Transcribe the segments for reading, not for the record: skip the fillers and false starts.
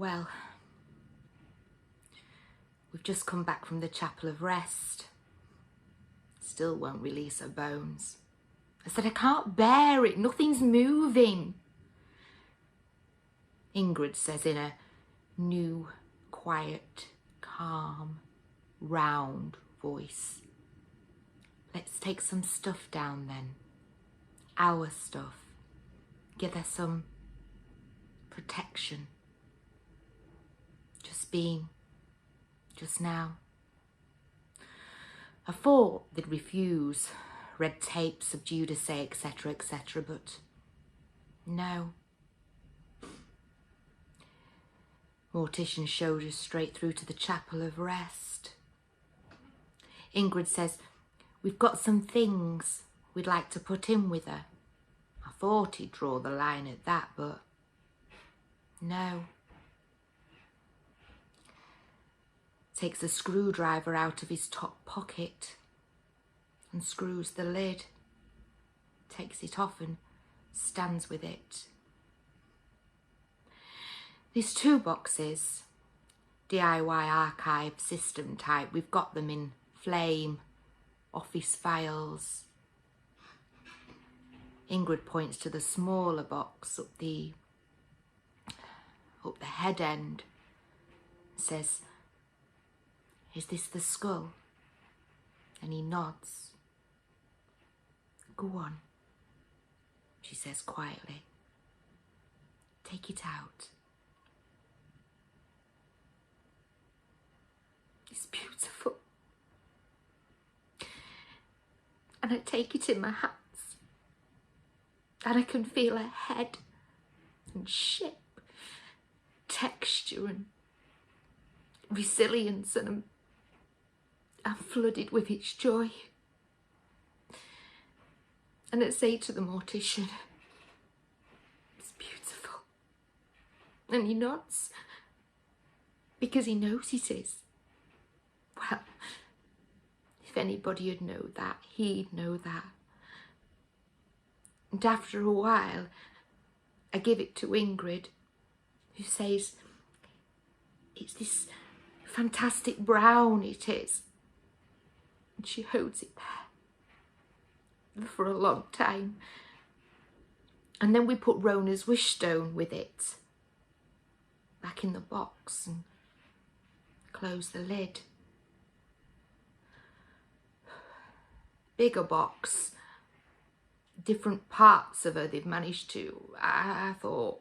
well, we've just come back from the chapel of rest. Still won't release her bones. I said, I can't bear it. Nothing's moving. Ingrid says in a new, quiet, calm, round voice, let's take some stuff down then. Our stuff. Give her some protection. Just being, just now. I thought they'd refuse, red tape, subdued assay, etc., etc., but no. Mortician showed us straight through to the chapel of rest. Ingrid says, we've got some things we'd like to put in with her. I thought he'd draw the line at that, but no. Takes a screwdriver out of his top pocket and screws the lid. Takes it off and stands with it. These 2 boxes, DIY archive system type, we've got them in flame, office files. Ingrid points to the smaller box up the head end, says, is this the skull? And he nods. Go on, she says quietly. Take it out. It's beautiful. And I take it in my hands. And I can feel her head and shape, texture and resilience, and I'm flooded with its joy. And I say to the mortician, it's beautiful. And he nods, because he knows it is. Well, if anybody would know that, he'd know that. And after a while, I give it to Ingrid, who says, it's this fantastic brown, it is. And she holds it there for a long time. And then we put Rhona's wish stone with it back in the box and close the lid. Bigger box. Different parts of her they've managed to, I thought,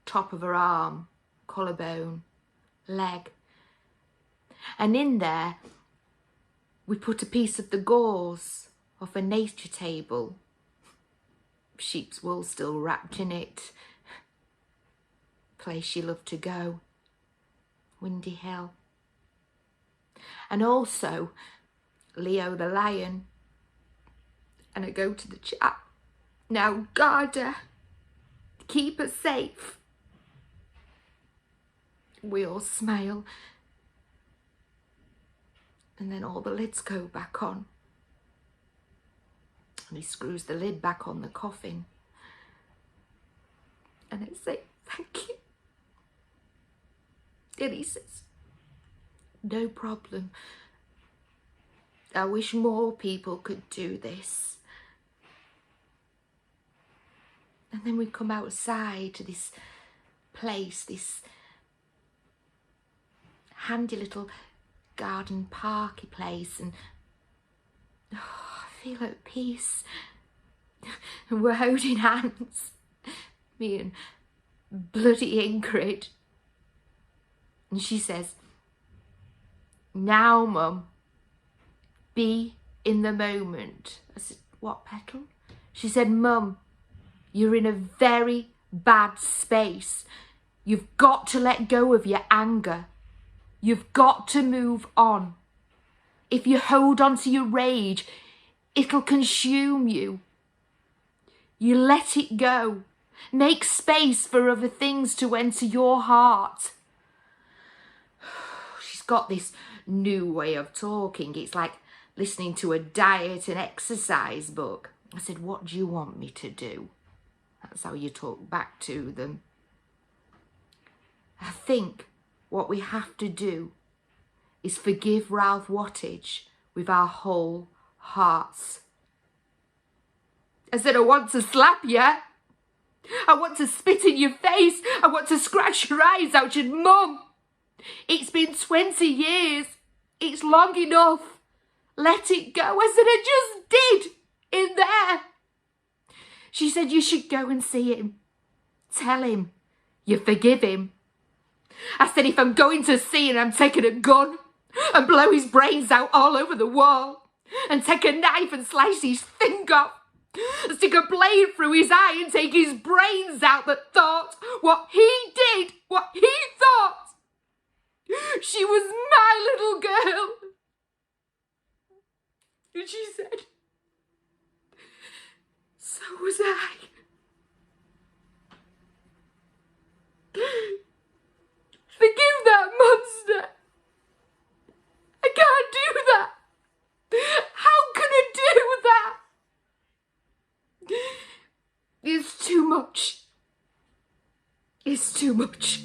top of her arm, collarbone, leg. And in there, we put a piece of the gauze off a nature table. Sheep's wool still wrapped in it. Place she loved to go. Windy Hill. And also, Leo the lion. And I go to the chat. Now guard her. Keep her safe. We all smile. And then all the lids go back on. And he screws the lid back on the coffin. And I say, thank you. And he says, no problem. I wish more people could do this. And then we come outside to this place, this handy little garden parky place, and I feel at peace. And we're holding hands, me and bloody Ingrid. And she says, now, Mum, be in the moment. I said, what, Petal? She said, Mum, you're in a very bad space. You've got to let go of your anger. You've got to move on. If you hold on to your rage, it'll consume you. You let it go. Make space for other things to enter your heart. She's got this new way of talking. It's like listening to a diet and exercise book. I said, what do you want me to do? That's how you talk back to them. I think what we have to do is forgive Ralph Wattage with our whole hearts. I said, I want to slap you. I want to spit in your face. I want to scratch your eyes out. She said, Mum, it's been 20 years. It's long enough. Let it go. I said, I just did in there. She said, you should go and see him. Tell him you forgive him. I said, if I'm going to see him, I'm taking a gun and blow his brains out all over the wall and take a knife and slice his finger off. Stick a blade through his eye and take his brains out that thought what he did, what he thought. She was my little girl. And she said, so was I. Forgive that monster. I can't do that. How can I do that? It's too much. It's too much.